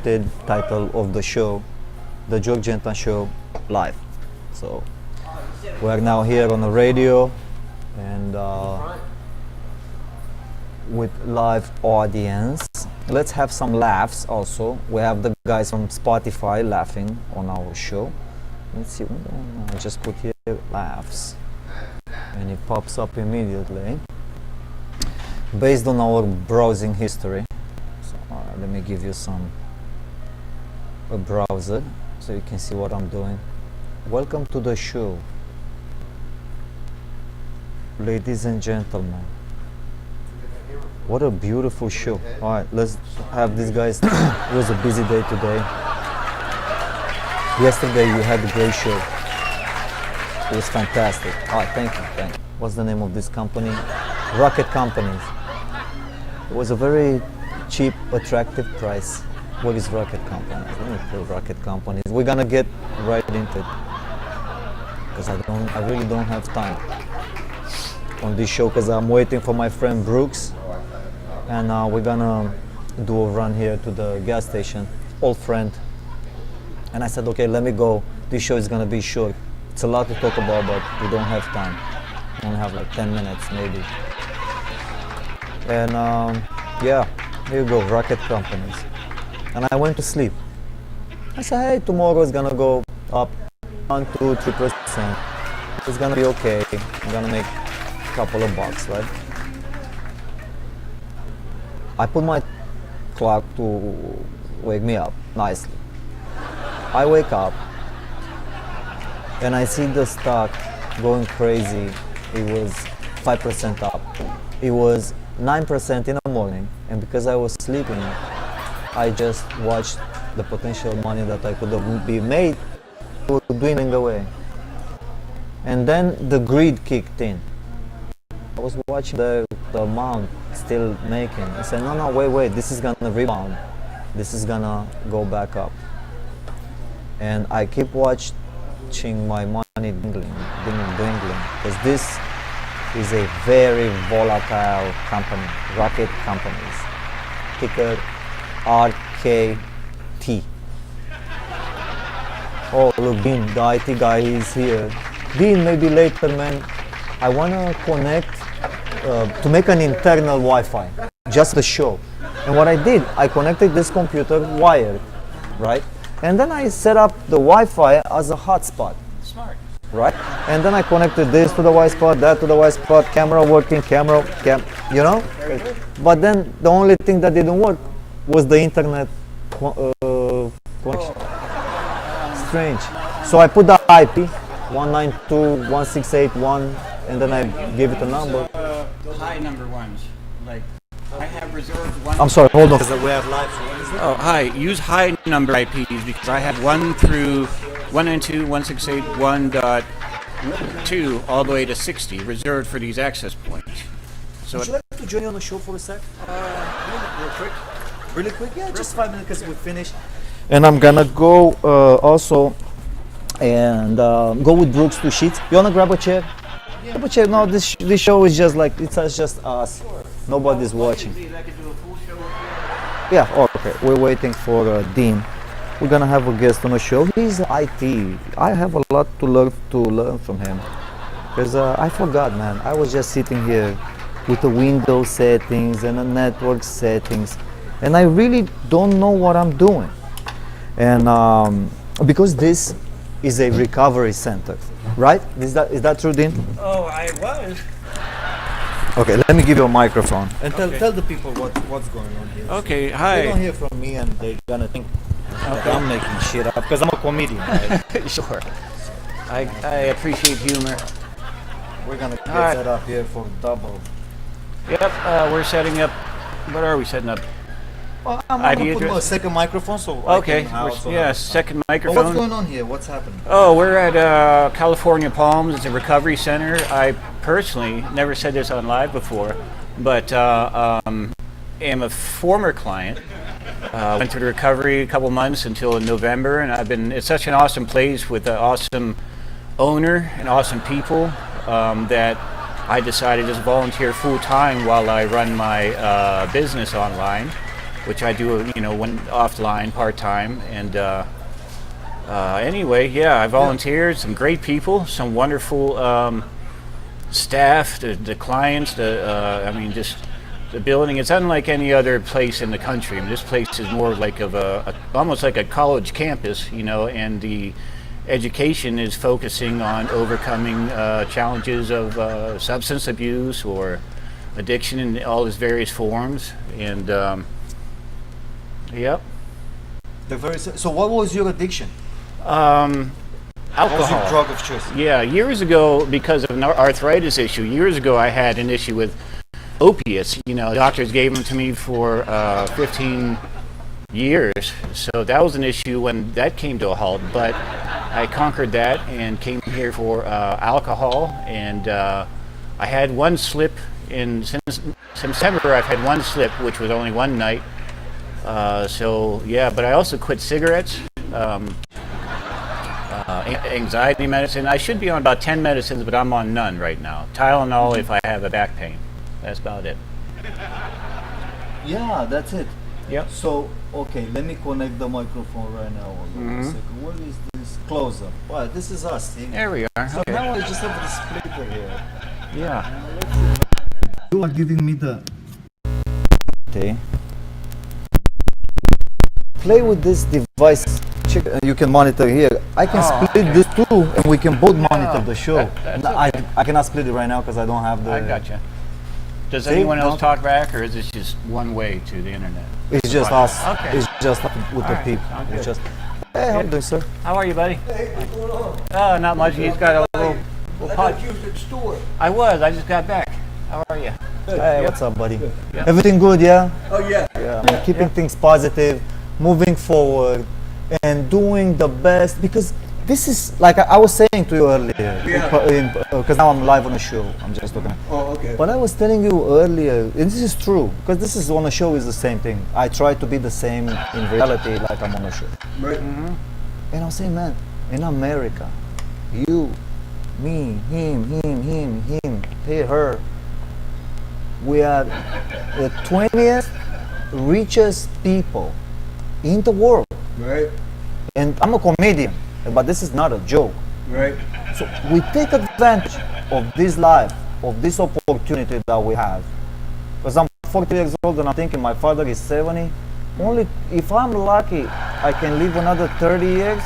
scripted title of the show, the George Anton Show Live. So we are now here on the radio and with live audience. Let's have some laughs also. We have the guys from Spotify laughing on our show. Let's see, I just put here laughs and it pops up immediately based on our browsing history. So let me give you a browser so you can see what I'm doing. Welcome to the show, ladies and gentlemen. What a beautiful show. Alright, let's have these guys. It was a busy day today. Yesterday you had a great show. It was fantastic. Alright, thank you. What's the name of this company? Rocket Companies. It was a very cheap, attractive price. What is Rocket Companies? Let me put Rocket Companies. We're gonna get right into it because I really don't have time on this show because I'm waiting for my friend Brooks. And we're gonna do a run here to the gas station, old friend. And I said, okay, let me go. This show is gonna be short. It's a lot to talk about, but we don't have time. We only have like 10 minutes maybe. And yeah, here you go, Rocket Companies. And I went to sleep. I said, hey, tomorrow is gonna go up 1, 2, 3%. It's gonna be okay. I'm gonna make a couple of bucks, right? I put my clock to wake me up nicely. I wake up and I see the stock going crazy. It was 5% up. It was 9% in the morning, and because I was sleeping, I just watched the potential money that I could have be made dwindling away. And then the greed kicked in. I was watching the amount still making. I said, no, wait, this is gonna rebound. This is gonna go back up. And I keep watching my money dwindling, because this is a very volatile company, Rocket Companies, ticker RKT. Oh, look, Dean, the IT guy is here. Dean, maybe later, man. I wanna connect to make an internal Wi-Fi, just the show. And what I did, I connected this computer wired, right? And then I set up the Wi-Fi as a hotspot. Smart. Right? And then I connected this to the Wi-Fi, that to the Wi-Fi, camera working, you know? But then the only thing that didn't work was the internet connection. Strange. So I put the IP, 192.168.1, and then I gave it a number. High number ones, like I have reserved one. I'm sorry, hold on. We have live. Oh, hi. Use high number IPs because I have 1 through 192.168.1.2 all the way to 60 reserved for these access points. So would you like to join me on the show for a sec? real quick. Really quick? Yeah, just 5 minutes because we finished. And I'm gonna go also and go with Brooks to Sheets. You wanna grab a chair? Yeah. Grab a chair. No, this show is just like it's just us. Sure. Nobody's watching. Yeah. Oh, okay. We're waiting for Dean. We're gonna have a guest on the show. He's IT. I have a lot to learn from him because I forgot, man. I was just sitting here with the Windows settings and the network settings, and I really don't know what I'm doing. And because this is a recovery center, right? Is that true, Dean? Oh, I was. Okay, let me give you a microphone and tell the people what's going on here. Okay, hi. They don't hear from me and they're gonna think that I'm making shit up because I'm a comedian, right? Sure. I appreciate humor. We're gonna get that up here for double. Yep, we're setting up. What are we setting up? Well, I'm gonna put a second microphone so okay. Second microphone. Well, what's going on here? What's happening? Oh, we're at California Palms. It's a recovery center. I personally never said this on live before, but am a former client. Went through the recovery a couple months until November, and it's such an awesome place with an awesome owner and awesome people that I decided to just volunteer full time while I run my business online. which I do, one offline part-time. And anyway, yeah, I volunteered, some great people, some wonderful staff, the clients, just the building. It's unlike any other place in the country. I mean, this place is more like almost like a college campus, and the education is focusing on overcoming challenges of substance abuse or addiction in all its various forms. And yep. So what was your addiction? Alcohol. What was your drug of choice? Yeah, years ago, because of an arthritis issue, I had an issue with opiates. Doctors gave them to me for 15 years. So that was an issue when that came to a halt. But I conquered that and came here for alcohol. And I had one slip since September. I've had one slip, which was only one night. But I also quit cigarettes. Anxiety medicine. I should be on about 10 medicines, but I'm on none right now. Tylenol if I have a back pain. That's about it. Yeah, that's it. Yep. So, okay, let me connect the microphone right now. Hold on a second. Where is this closer? Well, this is us, see? There we are. So Okay. now I just have the splitter here. Yeah. You are giving me the... Okay. Play with this device. Check, you can monitor here. I can split this too, and we can both monitor the show. that's I cannot split it right now because I don't have the. I gotcha. Does See? anyone else No. talk back, or is this just one way to the internet? It's just Fine. us. Okay. It's just with the Alright, people. sounds It's good. just. Hey, how you doing, sir? How are you, buddy? Hey, what's going on? Oh, not much. He's got a little pod. You was at the store. I was. I just got back. How are you? Hey, what's up, buddy? Yep. Everything good, yeah? Oh yeah. Yeah. I mean, keeping things positive, moving forward, and doing the best because this is like I was saying to you earlier. Because now I'm live on a show. I'm just talking. Oh okay. But I was telling you earlier, and this is true, because this is on a show is the same thing. I try to be the same in reality like I'm on a show. Right. And I was saying, man, in America, you, me, him, her, we are the 20th richest people in the world. Right. And I'm a comedian, but this is not a joke. Right. So we take advantage of this life, of this opportunity that we have. Because I'm 40 years old and I'm thinking my father is 70. Only if I'm lucky, I can live another 30 years.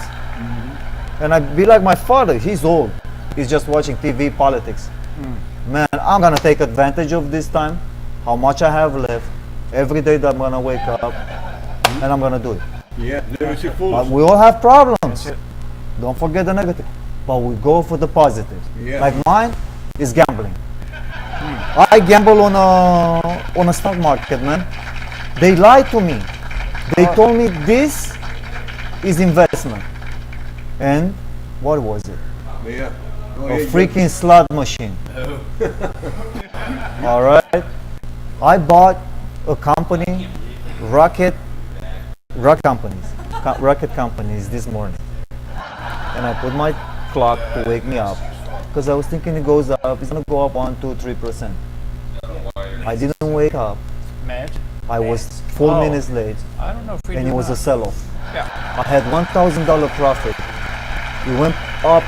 And I'd be like my father, he's old. He's just watching TV politics. Man, I'm gonna take advantage of this time, how much I have left, every day that I'm gonna wake up, and I'm gonna do it. Yeah. Never too full. But we all have problems. Don't forget the negative. But we go for the positive. Yeah. Like mine is gambling. I gamble on a stock market, man. They lied to me. They told me this is investment. And what was it? Yeah. Go A ahead, freaking slot machine. All right. I bought a company, rocket companies this morning, and I put my clock to wake me up because I was thinking it goes up. It's gonna go up 1, 2, 3%. I didn't wake up. Matt? I was 4 minutes late, I don't know if we and do it was a not. sell-off. Yeah. I had $1,000 profit. It went up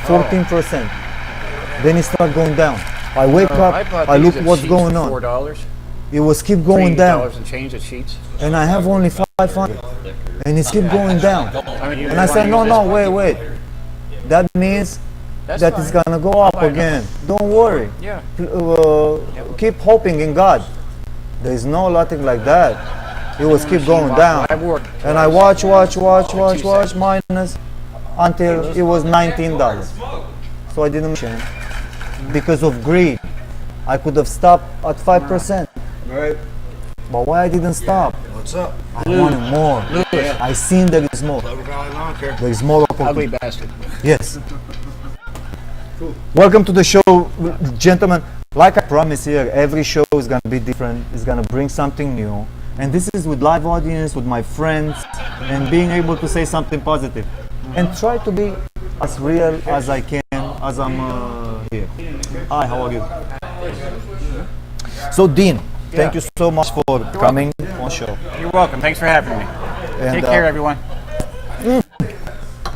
14%. Then it started going down. I wake up, I look what's going on. $4. It was keep going down, $3 and change at Sheets. and I have only 500, and it's keep going down. And I said, no, wait. That means That's that fine. it's gonna go up I know. again. Don't worry. Yeah. Keep hoping in God. There's no nothing like that. It was keep going down. I worked. And I watch minus until it was $19. So I didn't change because of greed. I could have stopped at 5%, Right. but why I didn't stop? What's up? I wanted more. I seen there is more. Clover Valley Lawn Care. There is more Ugly opportunity. bastard. Yes. Welcome to the show, gentlemen. Like I promised here, every show is gonna be different. It's gonna bring something new. And this is with live audience, with my friends, and being able to say something positive. And try to be as real as I can as I'm here. Hi, how are you? So Dean, Thank you so much for coming on show. You're welcome. Thanks for having me. And, Take care, everyone.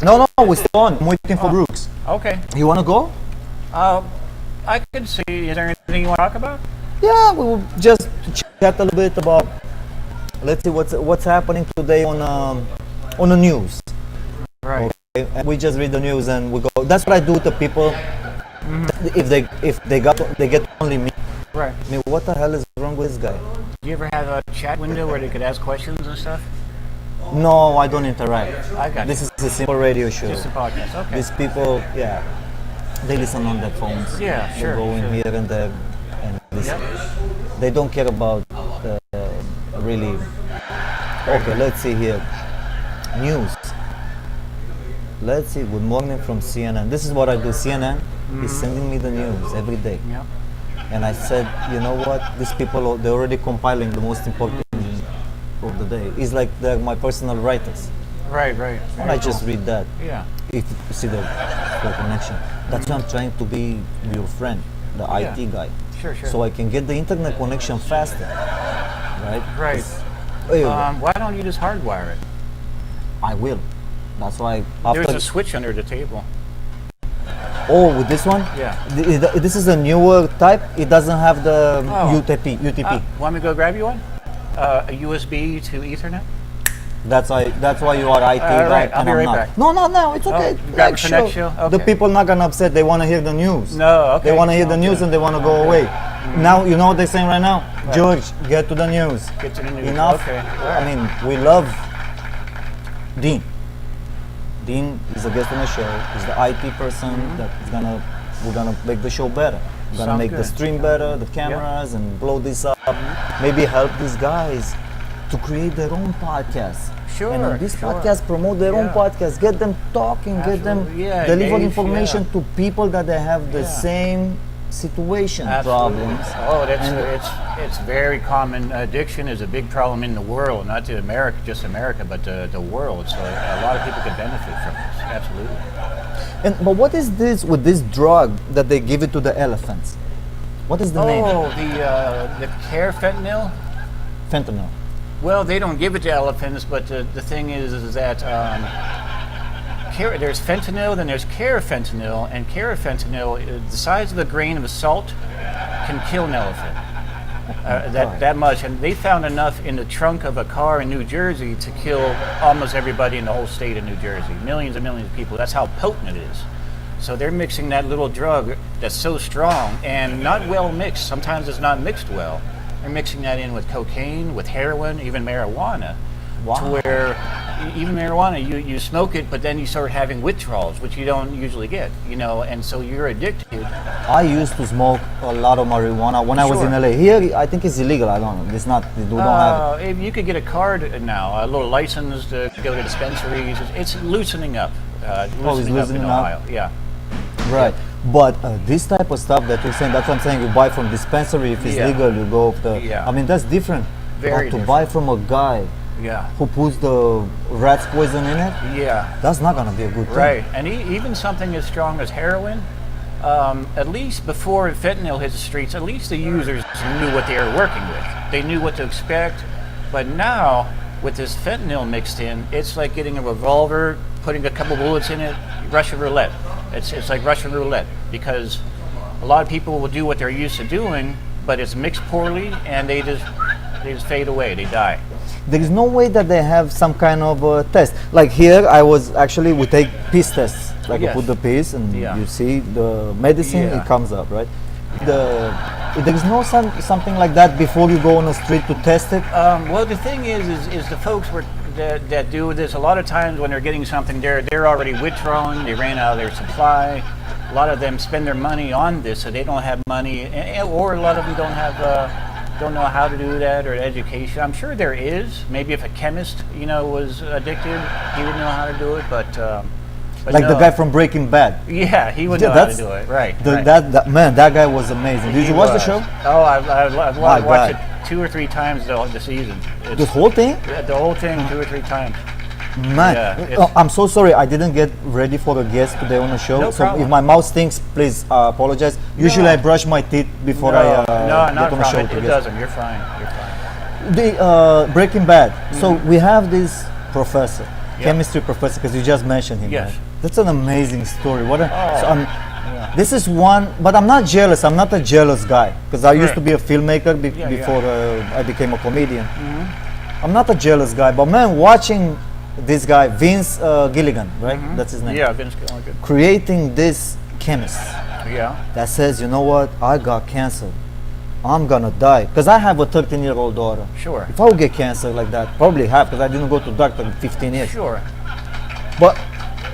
No, we're still on. I'm waiting for Brooks. Okay. You want to go? I can see. Is there anything you want to talk about? Yeah, we will just chat a little bit about. Let's see what's happening today on the news. Right. Okay? And we just read the news and we go. That's what I do to people. If they get only me. Right. I mean, what the hell is wrong with this guy? Do you ever have a chat window where they could ask questions and stuff? No, I don't interact. I got This is a simple radio show. Just a podcast. Okay. These people, yeah, they listen on their phones. Yeah, They sure, go in sure. here and there and listen. Yep. They don't care about really. Okay, let's see here. News. Let's see. Good morning from CNN. This is what I do. CNN is sending me the news every day. Yep. And I said, you know what? These people, they're already compiling the most important of the day. It's like they're my personal writers. Right. And I just read that. Yeah. If you see the connection. That's why I'm trying to be your friend, the IT guy. Sure. So I can get the internet connection faster. Right? Right. 'Cause- Anyway, Why don't you just hardwire it? I will. That's why There's after. a switch under the table. Oh, with this one? Yeah. This is a newer type. It doesn't have the Oh. UTP. Want me to go grab you one? A USB to Ethernet? That's why you are IT guy. right, I'll and be I'm right not. back. No, it's okay. you grab it for next show? The Okay. people not gonna upset. They want to hear the news. No, okay. They want to hear the Sounds news good. and they want to go away. Now you know what they're saying right now. George, get to the news. Get to the news. Enough. Okay. I mean, we love Dean. Dean is a guest on the show. He's the IT person that is we're gonna make the show better. We're gonna Sounds make the good. stream better, the cameras, and blow this up. Maybe help these guys to create their own podcast. Sure, And on this sure. podcast, promote their own Yeah. podcast. Get them talking. Get them Absolutely. Yeah, deliver engage, information yeah. to people that they have the Yeah. same situation Absolutely. problems. Oh, that's And- it's very common. Addiction is a big problem in the world, not to America, just America, but the world. So a lot of people could benefit from this. Absolutely. But what is this with this drug that they give it to the elephants? What is the name? Oh, the care fentanyl. Fentanyl. Well, they don't give it to elephants, but the thing is that there's fentanyl, then there's carfentanil, and carfentanil, the size of a grain of salt, can kill an elephant. That much, and they found enough in the trunk of a car in New Jersey to kill almost everybody in the whole state of New Jersey. Millions and millions of people. That's how potent it is. So they're mixing that little drug that's so strong and not well mixed. Sometimes it's not mixed well. They're mixing that in with cocaine, with heroin, even marijuana. Wow. To where even marijuana, you smoke it, but then you start having withdrawals, which you don't usually get, and so you're addicted. I used to smoke a lot of marijuana when I was in Sure. LA. Here, I think it's illegal. I don't know. It's not. We don't have it. If you could get a card now, a little license to go to dispensaries. It's loosening up. loosening in up? Ohio. Yeah. Right. But this type of stuff that you're saying, that's what I'm saying. You buy from dispensary. If it's Yeah. legal, you go. Yeah. I mean, that's different. Very But to different. buy from a guy Yeah. who puts the rat's poison in it, Yeah. that's not gonna be a good thing. Right, and even something as strong as heroin, at least before fentanyl hit the streets, at least the users knew what they were working with. They knew what to expect. But now, with this fentanyl mixed in, it's like getting a revolver, putting a couple bullets in it, Russian roulette. It's like Russian roulette, because a lot of people will do what they're used to doing, but it's mixed poorly, and they just fade away, they die. There is no way that they have some kind of test. Like here, we take piece tests. Like Yes. you put the piece and Yeah. you see the medicine, Yeah. it comes up, right? There is no something like that before you go on the street to test it. Well, the thing is the folks that do this, a lot of times when they're getting something, they're already withdrawing. They ran out of their supply. A lot of them spend their money on this, so they don't have money, or a lot of them don't know how to do that, or education. I'm sure there is. Maybe if a chemist, was addicted, he would know how to do it. But Like the no. guy from Breaking Bad. Yeah, he would Yeah, know how to that's- do it. Right. The- right. that guy was amazing. Did He you watch the was. show? Oh, I've My watched God. it 2 or 3 times the season. The whole thing? The whole thing 2 or 3 times. Man, Yeah, oh, I'm so sorry. I didn't get ready for the guest today on the show. No so problem. if my mouth stinks, please apologize. Usually I brush my teeth before I no, get not on a the show. problem. to It guest. doesn't. You're fine. You're fine. The Breaking Bad. So we have this professor, Yeah. chemistry professor, because you just mentioned him. Yes. Right? That's an amazing story. What? Oh. So this is one, but I'm not jealous. I'm not a jealous guy because I used to be a filmmaker Yeah, before I became a comedian. I'm not a jealous guy, but man, watching this guy, Vince Gilligan, right? That's his name. Yeah, Vince Gilligan. Creating this chemist Yeah. that says, you know what, I got cancer. I'm gonna die because I have a 13-year-old daughter. Sure. If I would get cancer like that, probably have because I didn't go to doctor in 15 years. Sure. But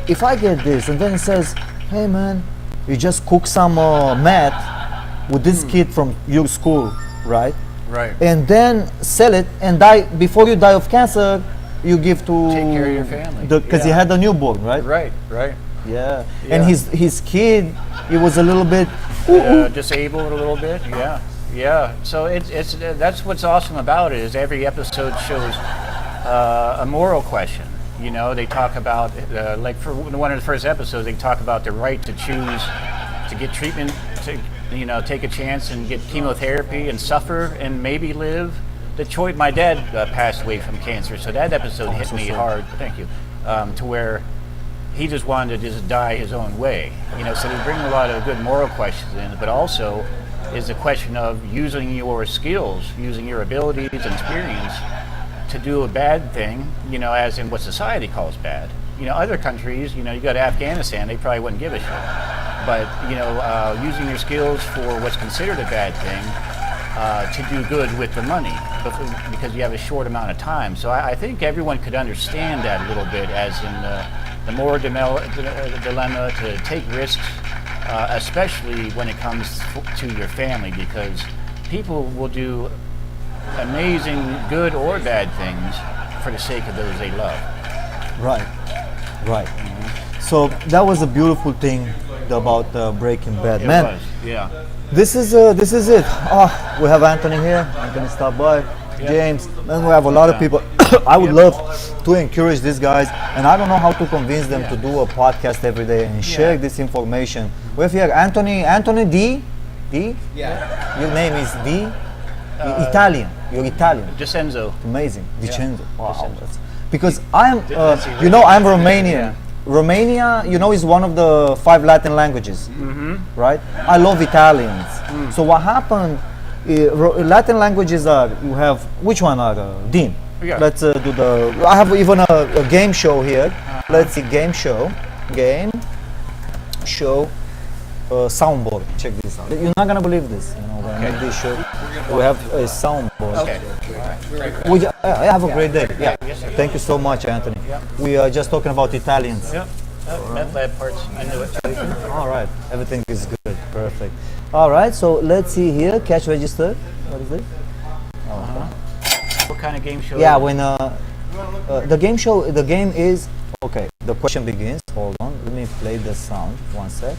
if I get this and then it says, hey man, you just cook some meth with this kid from your school, right? Right. And then sell it and die before you die of cancer, you give to Take care of your family. because he Yeah. had a newborn, right? Right. Right. Yeah. Yeah. And his kid, he was a little bit Disabled a little bit. Yeah. Yeah. So it's that's what's awesome about it is every episode shows a moral question. You know, they talk about like for one of the first episodes, they talk about the right to choose to get treatment, to take a chance and get chemotherapy and suffer and maybe live. The choice. My dad passed away from cancer, so that episode hit me hard. Thank you. To where he just wanted to just die his own way. So they bring a lot of good moral questions in, but also is the question of using your skills, using your abilities and experience to do a bad thing, as in what society calls bad. Other countries, you go to Afghanistan, they probably wouldn't give a shit. But, using your skills for what's considered a bad thing to do good with the money because you have a short amount of time. So I think everyone could understand that a little bit as in the moral dilemma to take risks, especially when it comes to your family, because people will do amazing good or bad things for the sake of those they love. right. So that was a beautiful thing about Breaking Bad. It Man, was, yeah. this is it. We have Anthony here. Anthony stop by. James. Then we have a lot of people. I would love to encourage these guys, and I don't know how to convince them to do a podcast every day and share this information. We have here Anthony D. D. Yeah. Your name is D. Italian. You're Italian. Jacenzo. Amazing. Vicenzo. Wow. Vicenzo. That's- Because I'm, That's I'm Romanian. Romania, is one of the 5 Latin languages, right? I love Italians. So what happened? Latin languages are you have which one are Dean? Yeah. Let's do the. I have even a game show here. Let's see game show, soundboard. Check this out. You're not gonna believe this. When I make this show, we have a soundboard. Okay. Have a great day. Yeah. Thank you so much, Anthony. We are just talking about Italians. Yep. Meth lab parts. I knew it. All right. Everything is good. Perfect. All right. So let's see here. Cash register. What is it? What kind of game show? Yeah. is it? When the game is okay. The question begins. Hold on. Let me play the sound. One sec.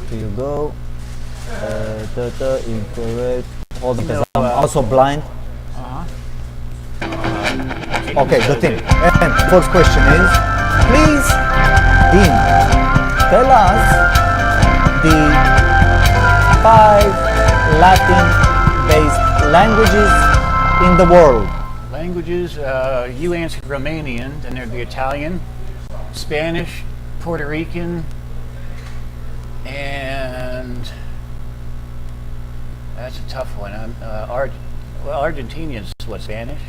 Here you go. Incorrect. Hold on, because I'm also blind. Okay, the thing. And first question is, please, Dean, tell us the 5 Latin-based languages in the world. Languages, you answered Romanian, then there'd be Italian, Spanish, Puerto Rican, and that's a tough one. Argentinian is what, Spanish?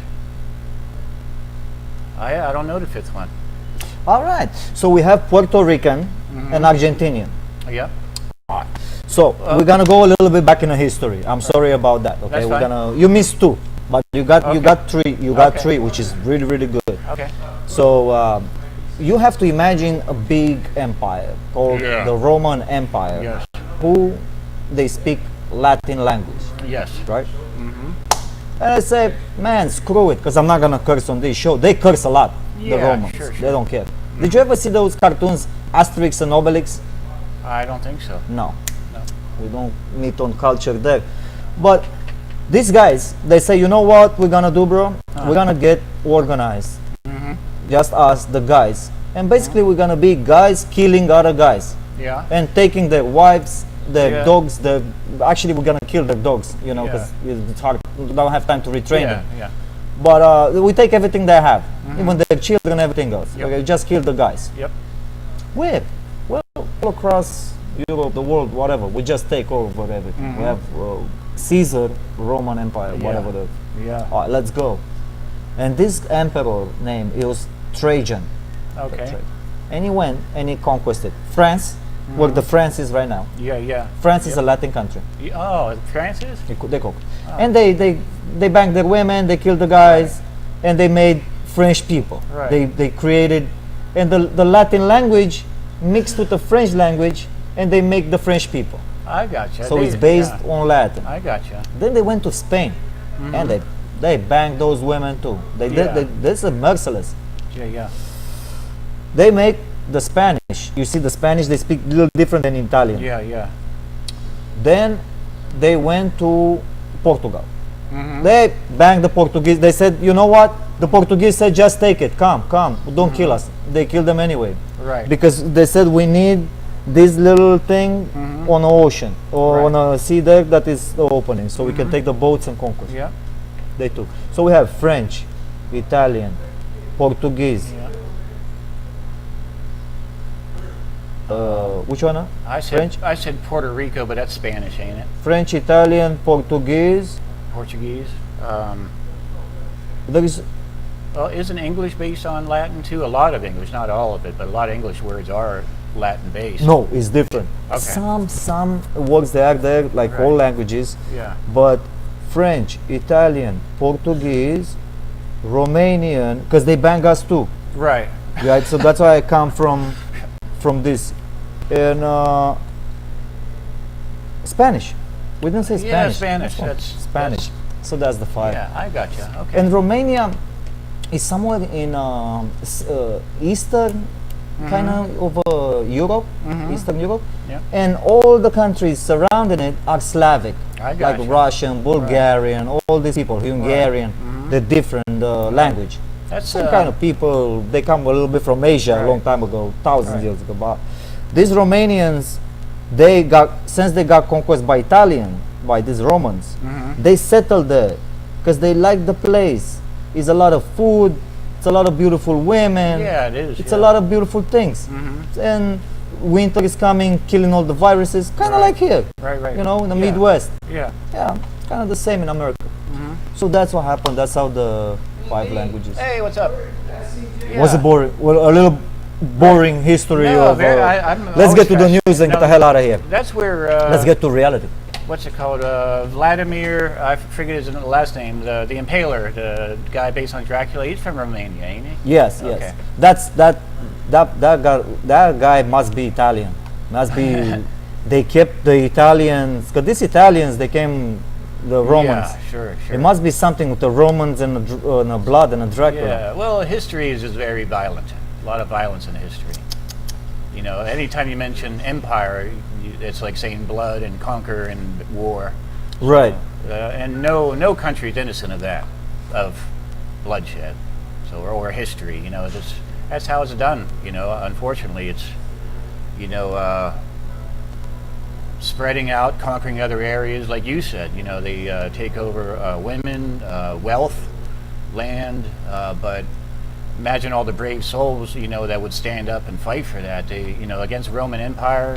I don't know the 5th one. All right. So we have Puerto Rican and Argentinian. Yep. So we're gonna go a little bit back in the history. I'm sorry about that. Okay, That's fine. You missed 2, but you got 3. You got Okay. 3, which is really really good. Okay. So you have to imagine a big empire called the Roman Empire, Yes. who they speak Latin language, Yes. right? And I say, man, screw it, because I'm not gonna curse on this show. They curse a lot, the Yeah, Romans. sure. They don't care. Did you ever see those cartoons, Asterix and Obelix? I don't think so. No. No. We don't meet on culture there. But These guys, they say, you know what we're gonna do, bro? We're gonna get organized. Just us, the guys. And basically we're gonna be guys killing other guys. Yeah. And taking their wives, their Yeah. dogs, actually we're gonna kill their dogs, you know, Yeah. because it's hard, we don't have time to retrain Yeah. them. Yeah. But we take everything they have, even their children, everything else. Yep. Okay, just kill the guys. Yep. Where? Well, all across Europe, the world, whatever. We just take over everything. We have Caesar, Roman Empire, Yeah. whatever. Yeah. All right, let's go. And this emperor name, it was Trajan. Okay. And he went and he conquered France, where the France is right now. Yeah. Yeah. France is a Latin country. Oh, Francis. They conquered. And they banged their women, they killed the guys, and they made French people. Right. They created, and the Latin language mixed with the French language, and they make the French people. I gotcha. So it's based on Latin. I gotcha. Then they went to Spain, and they banged those women too. Yeah. This is merciless. Yeah. Yeah. They make the Spanish. You see, the Spanish, they speak a little different than Italian. Yeah. Yeah. Then they went to Portugal. They banged the Portuguese. They said, you know what? The Portuguese said, just take it. Come, don't kill us. They killed them anyway. Right. Because they said, we need this little thing on the ocean or on a sea deck that is opening, so we can take the boats and conquer. Yeah. They took. So we have French, Italian, Portuguese. Yeah. Which one? I said French? I said Puerto Rico, but that's Spanish, ain't it? French, Italian, Portuguese. Portuguese. There is Well, isn't English based on Latin too? A lot of English, not all of it, but a lot of English words are Latin based. no, it's different. Okay. Some words they are there like all Right. languages, Yeah. but French, Italian, Portuguese, Romanian, because they bang us too, Right. right? So that's why I come from this, and Spanish. We didn't say Yeah, Spanish. Spanish. That's one. That's Spanish. So that's the five. Yeah, I gotcha. Okay. And Romania is somewhere in eastern kind of Europe, Eastern Europe, Yeah. and all the countries surrounding it are Slavic, I like gotcha. Russian, Bulgarian, all these people, Hungarian, the different language. That's Some kind of people, they come a little bit from Asia a Right. long time ago, thousands Right. years ago. But these Romanians, since they got conquered by Italian, by these Romans, they settled there because they like the place. It's a lot of food, it's a lot of beautiful women. Yeah, it is. It's yeah. a lot of beautiful things. And winter is coming, killing all the viruses, kind of Right. like here, Right, right. you know, in the Yeah. Midwest. Yeah. Yeah, kind of the same in America. So that's what happened. That's how the five languages. Hey, what's up? Was Yeah. it boring? Well, a little boring history No, of. I'm Let's always get to the fascinated. news and get No, the hell out of here. That's where. Let's get to reality. What's it called? Vladimir. I forget his last name. The Impaler, the guy based on Dracula. He's from Romania, ain't he? Yes, yes. Okay. That guy must be Italian. Must be. They kept the Italians because these Italians they came the Romans. Yeah, sure. It must be something with the Romans and the blood and the Dracula. Yeah. Well, history is just very violent. A lot of violence in history. You know, anytime you mention empire, it's like saying blood and conquer and war. Right. And no country is innocent of that, of bloodshed, or history. You know, that's how it's done. You know, unfortunately, it's spreading out, conquering other areas, like you said. You know, they take over women, wealth, land, but imagine all the brave souls, you know, that would stand up and fight for that. They, you know, against Roman Empire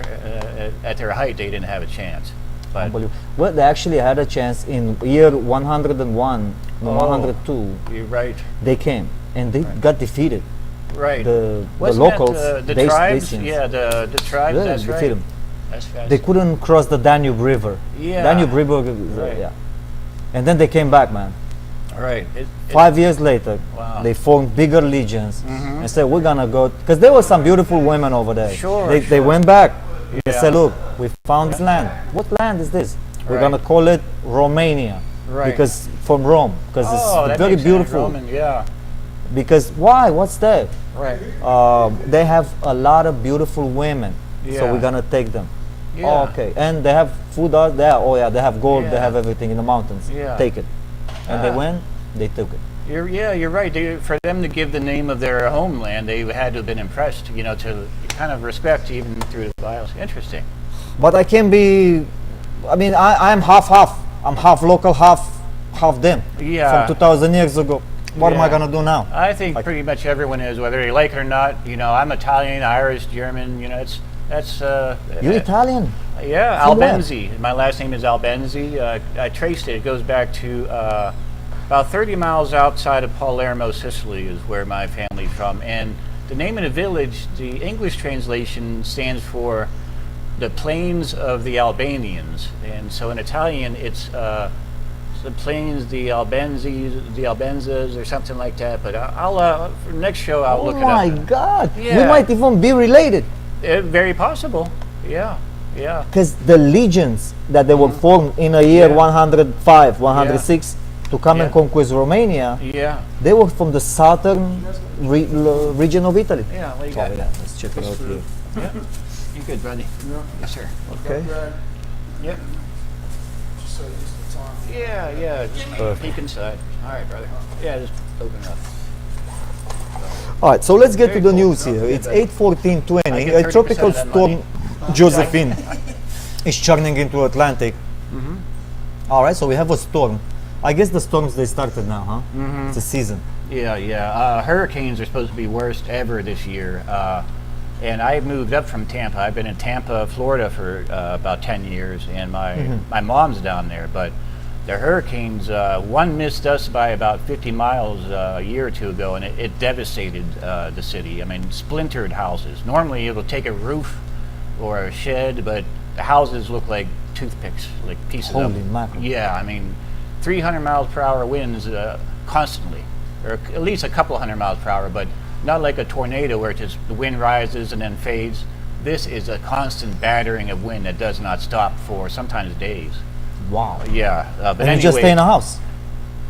at their height, they didn't have a chance. But Unbelievable. Well, they actually had a chance in year 101, no, Oh. 102. you're right, They came and they got defeated. right. The Wasn't that, locals, the they- tribes, they- yeah, the tribes. Yeah, That's defeated right. them. That's They fascinating. couldn't cross the Danube River. Yeah. Danube River, Right. yeah. And then they came back, man. Right. 5 years later, Wow. they formed bigger legions and said, we're gonna go, because there were some beautiful women over there. Sure, They sure. went back. They Yeah. said, look, we found this land. What land is this? We're Right. gonna call it Romania. Right. Because from Rome, because Oh, it's that very makes sense. beautiful. Roman, yeah. Because why? What's that? Right. They have a lot of beautiful women, so Yeah. we're gonna take them. Yeah. Oh, okay. And they have food out there. Oh yeah, they have gold. They Yeah. have everything in the mountains. Yeah. Take it. And they Ah. went. They took it. You're right. For them to give the name of their homeland, they had to have been impressed, to kind of respect even through the violence. Interesting. But I can be. I mean, I'm half. I'm half local, half them. Yeah. From 2,000 years ago. What am I Yeah. gonna do now? I think pretty much everyone is, whether they like it or not. I'm Italian, Irish, German. That's. You're Italian. Yeah, From where? Albenzi. My last name is Albenzi. I traced it. It goes back to about 30 miles outside of Palermo, Sicily, is where my family's from. And the name of the village, the English translation stands for the plains of the Albanians. And so in Italian, it's the plains, the Albenzas, or something like that. But I'll for next show, I'll look it Oh up. my God. We Yeah. might even be related. Very possible. Yeah. Because the legions that they were formed in a year Yeah. 105, 106 to come and Yeah. conquest Romania, Yeah. they were from the southern region of Italy. Yeah. What do you Oh, got? yeah. Let's check it out here. Yeah. You good, buddy? Yes, sir. Okay. Yep. Yeah. Just Perfect. peek inside. All right, brother. Yeah, just open it up. All right, so let's get to Very the cool. news here. Okay, It's buddy. 8:14:20. I get A 30% tropical of that storm, money. Josephine, is churning into Atlantic. Mm-hmm. All right, so we have a storm. I guess the storms they started now, huh? Mm-hmm. It's a season. Yeah. Hurricanes are supposed to be worst ever this year. And I moved up from Tampa. I've been in Tampa, Florida for about 10 years, and my mom's down there. But the hurricanes, one missed us by about 50 miles a year or two ago, and it devastated the city. I mean, splintered houses. Normally it'll take a roof or a shed, but the houses look like toothpicks, like pieces of. Holy mackerel. Yeah, I mean, 300 miles per hour winds constantly, or at least a couple hundred miles per hour, but not like a tornado where just the wind rises and then fades. This is a constant battering of wind that does not stop for sometimes days. Wow. Yeah, but And anyway, you just stay in a house.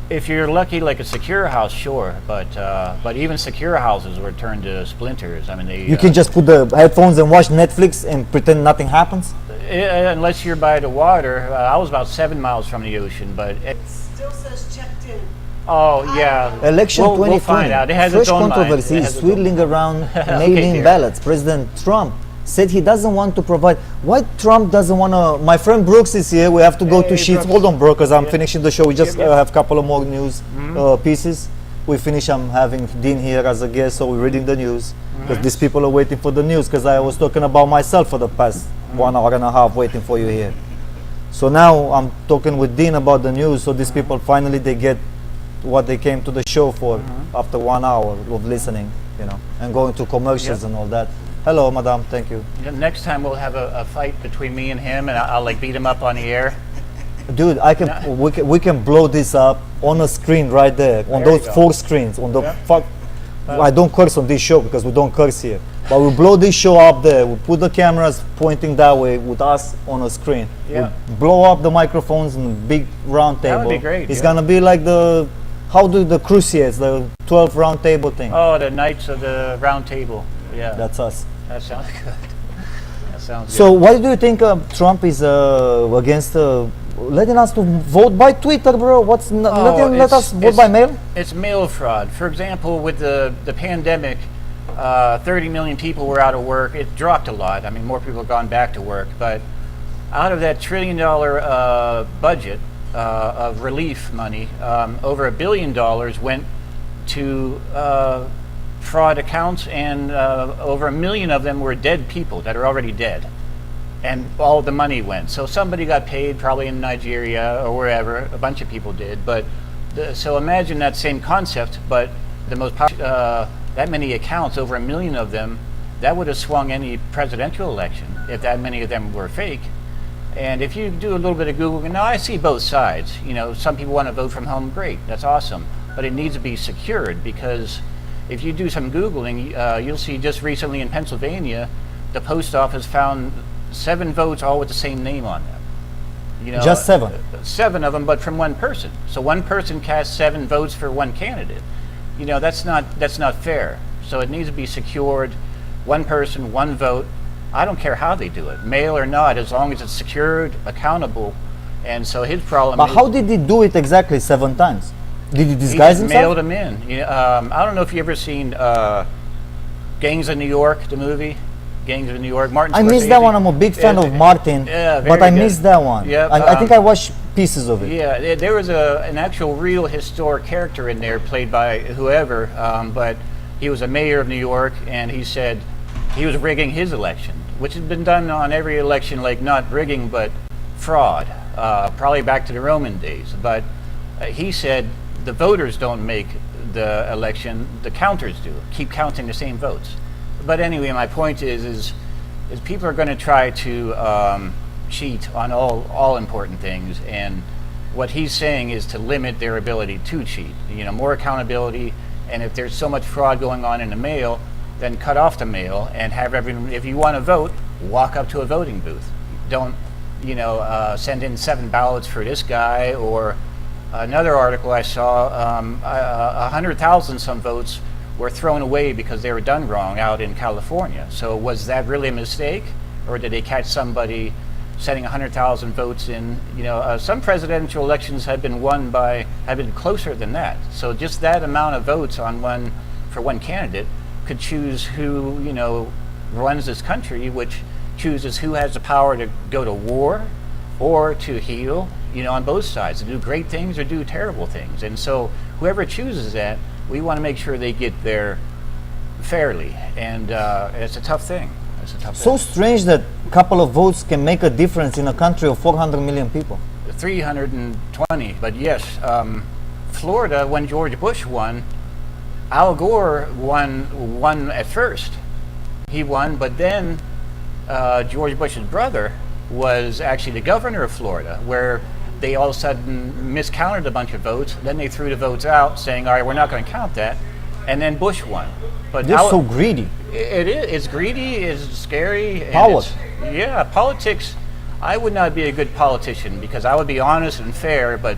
if you're lucky, like a secure house, sure, but even secure houses were turned to splinters. I mean, they You can just put the headphones and watch Netflix and pretend nothing happens. unless you're by the water. I was about 7 miles from the ocean, but Still says checked in. oh yeah, Election we'll 2020. find out. It has Fresh its own mind. controversy It is has its own swirling around Okay, mail-in dear. ballots. President Trump said he doesn't want to provide. Why Trump doesn't want to? My friend Brooks is here. We have to go to Hey, sheets. Brooks. Hold on, bro, because I'm Yeah. finishing the show. We just Yep, yep. have a couple of more news Mm-hmm. pieces. We finish. I'm having Dean here as a guest, so we're reading the news because these people are waiting for the news. Because I was talking about myself for the past 1 hour and a half, waiting for you here. So now I'm talking with Dean about the news. So these people finally they get what they came to the show for after 1 hour of listening, and going to commercials Yep. and all that. Hello, madam. Thank you, Next time we'll have a fight between me and him, and I'll like beat him up on the air. dude. We can blow this up on a screen right there on There those you go. 4 screens on the Yeah. fuck. I don't curse on this show because we don't curse here. But we blow this show up there. We put the cameras pointing that way with us on a screen. Yeah. We blow up the microphones and a big round table. That would be great, It's yeah. gonna be like how do the cruciates, the 12 round table thing. Oh, the Knights of the Round Table. Yeah, That's us. that sounds good. That sounds So good. why do you think Trump is against letting us to vote by Twitter, bro? What's let us vote by mail? It's mail fraud. For example, with the pandemic, 30 million people were out of work. It dropped a lot. I mean, more people have gone back to work. But out of that $1 trillion budget of relief money, over $1 billion went to fraud accounts, and over 1 million of them were dead people that are already dead. And all the money went. So somebody got paid, probably in Nigeria or wherever. A bunch of people did. But so imagine that same concept, but the most that many accounts, over 1 million of them, that would have swung any presidential election if that many of them were fake. And if you do a little bit of Google, now I see both sides. Some people want to vote from home. Great, that's awesome. But it needs to be secured, because if you do some Googling, you'll see just recently in Pennsylvania, the post office found 7 votes all with the same name on them. Just 7? 7 of them, but from one person. So one person cast 7 votes for one candidate. That's not fair. So it needs to be secured. One person, one vote. I don't care how they do it, mail or not, as long as it's secured, accountable. And so his problem But is how did he do it exactly 7 times? Did he he disguise just himself? mailed them in. I don't know if you ever seen Gangs of New York, the movie. Gangs of New York. Martin I missed Scorsese. that one. I'm a big fan of Martin, Yeah, but very I good. missed that one. Yep, I think I watched pieces of it. Yeah, there was an actual real historic character in there played by whoever, but he was a mayor of New York, and he said he was rigging his election, which has been done on every election, like not rigging, but fraud, probably back to the Roman days. But he said the voters don't make the election, the counters do, keep counting the same votes. But anyway, my point is people are going to try to cheat on all important things, and what he's saying is to limit their ability to cheat. More accountability, and if there's so much fraud going on in the mail, then cut off the mail and have everyone. If you want to vote, walk up to a voting booth. Don't send in 7 ballots for this guy. Or another article I saw, 100,000 some votes were thrown away because they were done wrong out in California. So was that really a mistake, or did they catch somebody sending 100,000 votes in? Some presidential elections have been closer than that. So just that amount of votes for one candidate could choose who runs this country, which chooses who has the power to go to war or to heal. On both sides, to do great things or do terrible things. And so whoever chooses that, we want to make sure they get there fairly, and it's a tough thing. So strange that a couple of votes can make a difference in a country of 400 million people. 320, but yes, Florida, when George Bush won, Al Gore won at first. He won, but then George Bush's brother was actually the governor of Florida, where they all of a sudden miscounted a bunch of votes. Then they threw the votes out, saying, "All right, we're not going to count that." And then Bush won. But They're so greedy. It is. It's greedy. It's scary. And Power. Yeah, politics. I would not be a good politician because I would be honest and fair, but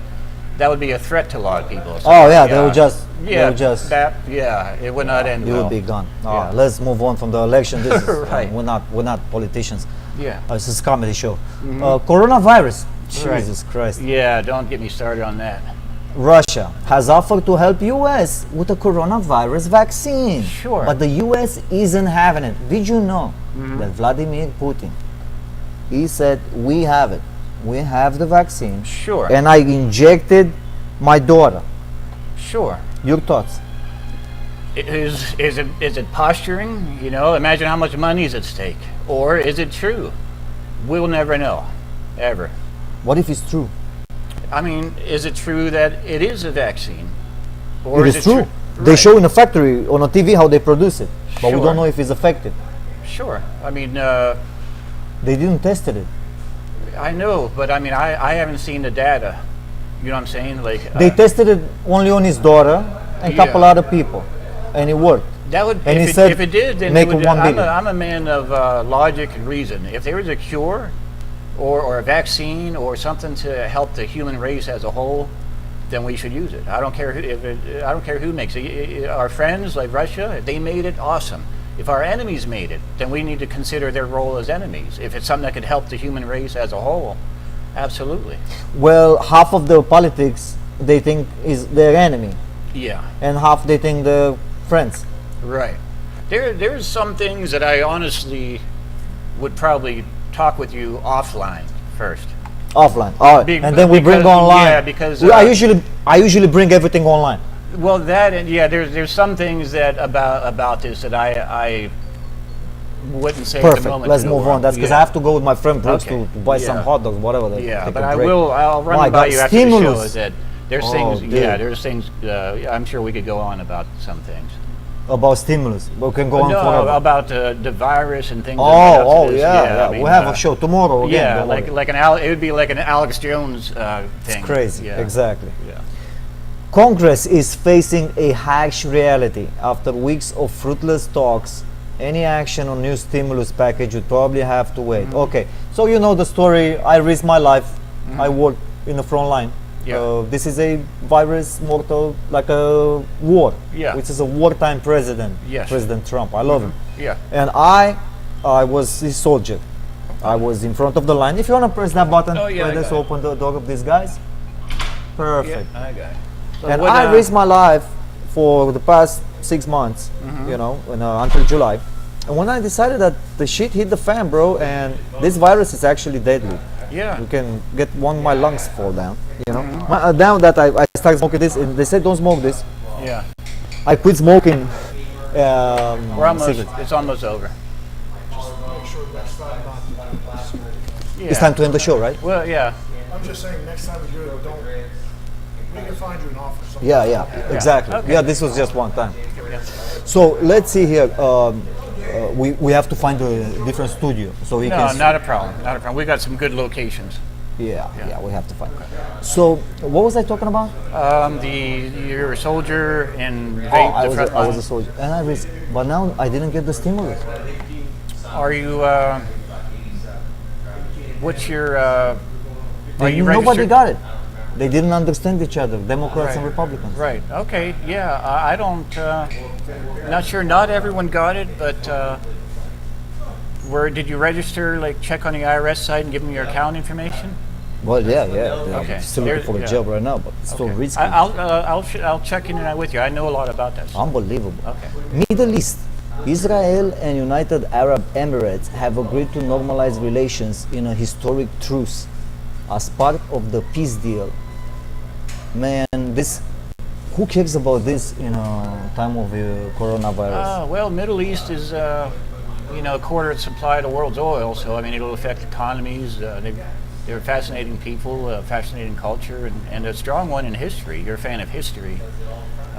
that would be a threat to a lot of people. So, Oh yeah, they would just. it would not end You well. would be gone. Yeah. Let's move on from the election. This is, Right. we're not politicians. Yeah. This is a comedy show. Coronavirus. Right. Jesus Christ. Yeah, don't get me started on that. Russia has offered to help US with a coronavirus vaccine. Sure. But the US isn't having it. Did you know that Vladimir Putin, he said, we have it. We have the vaccine. Sure. And I injected my daughter. Sure. Your thoughts? Is it posturing? Imagine how much money is at stake. Or is it true? We'll never know, ever. What if it's true? I mean, is it true that it is a vaccine? Or It is true. They Right. show in a factory on a TV how they produce it, but we Sure. don't know if it's effective. Sure. I mean, They didn't test it. I know, but I mean, I haven't seen the data. You know what I'm saying? Like They tested it only on his daughter and a couple Yeah. other people, and it worked. that would. and he If it, said, if it did, then make it would, it 1 billion. I'm a man of logic and reason. If there was a cure, or a vaccine, or something to help the human race as a whole, then we should use it. I don't care I don't care who makes it. Our friends like Russia, if they made it, awesome. If our enemies made it, then we need to consider their role as enemies. If it's something that could help the human race as a whole, absolutely. Well, half of the politics they think is their enemy, Yeah, and half they think they're friends. right. There's some things that I honestly would probably talk with you offline first. Offline. All right. Be- And then we bring because- online. yeah, because, I usually bring everything online. Well, that and yeah, there's some things that about this that I wouldn't say at the Perfect. moment. Let's to go move on. That's because Yeah. I have to go with my friend Brooks Okay. to buy some Yeah. hot dogs, whatever. They Yeah, take but a break. I'll run My them by God, you after the show. stimulus. Is that there's Oh, things? dude. Yeah, there's things. I'm sure we could go on about some things. About stimulus. We can go on No, forever. about the virus and things. that Oh, led up to oh this. yeah. I mean, We'll have a show tomorrow again. Yeah, don't worry. like it would be like an Alex Jones thing. Crazy. Yeah. Exactly. Yeah. Congress is facing a harsh reality after weeks of fruitless talks. Any action on new stimulus package would probably have to wait. Mm-hmm. Okay, so you know the story. I risked my life. I work in the front line. Yeah. This is a virus mortal, like a war. Yeah. Which is a wartime president. Yes. President Trump. I love him. Yeah. And I I was his soldier. I was in front of the line. If you want to press that button, Oh, yeah, I let's got it. open the door of these guys. Perfect. I got it. So And what, I risked my life for the past 6 months, you know, until July. And when I decided that the shit hit the fan, bro, and this virus is actually deadly. Yeah. You can get one of my lungs fall down, you know. Now that I started smoking this, and they said don't smoke this. Yeah. I quit smoking. We're almost. cigarettes. It's almost over. Make sure next time not. Yeah. It's time to end the show, right? Well, yeah. I'm just saying next time you do it, don't. We can find you an office. Yeah, exactly. Okay. Yeah, this was just one time. Yeah. So let's see here. We have to find a different studio so we No, can. not a problem. Not a problem. We got some good locations. Yeah, we have to find. So what was I talking about? You're a soldier and Oh, vape I the was front a, I was line. a soldier, and I risked. But now I didn't get the stimulus. Are you? What's your? Are you Nobody registered? got it. They didn't understand each other, Democrats and Right. Republicans. Right. Okay. Yeah. I don't. Not sure. Not everyone got it, but where did you register? Like check on the IRS site and give them your account information. Well, yeah. Okay. I'm still looking for a Yeah. job right now, but it's still Okay. risky. I'll check in and with you. I know a lot about that. Unbelievable. Okay. Middle East. Israel and United Arab Emirates have agreed to normalize relations in a historic truce as part of the peace deal. Man, this. Who cares about this in a time of coronavirus? Well, Middle East is, a quarter of the supply of the world's oil, so I mean, it'll affect economies. They're fascinating people, fascinating culture, and a strong one in history. You're a fan of history.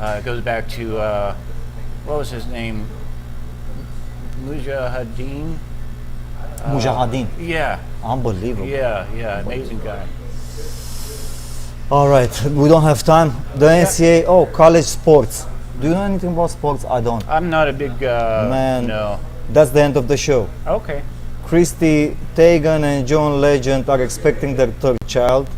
It goes back to, what was his name? Mujahideen? Mujahideen. Yeah, Unbelievable. yeah, amazing guy. All right, we don't have time. The NCAA, college sports. Do you know anything about sports? I don't. I'm not a big, Man. no. That's the end of the show. Okay. Christy Teigen and John Legend are expecting their third child.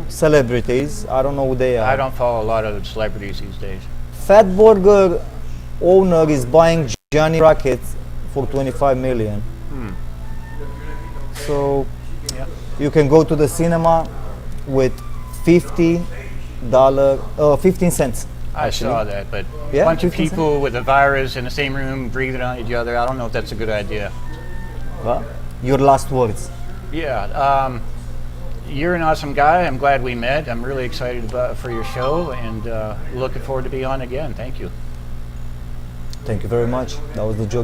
Celebrities, I don't know who they are. I don't follow a lot of celebrities these days. Fat Burger owner is buying Johnny Rockets for 25 million. So Yeah. you can go to the cinema with $15, 15 cents. I actually. saw that, but Yeah, a bunch of 15 cents. people with a virus in the same room breathing on each other, I don't know if that's a good idea. Well, your last words. Yeah, you're an awesome guy. I'm glad we met. I'm really excited for your show and looking forward to be on again. Thank you. Thank you very much. That was the joke.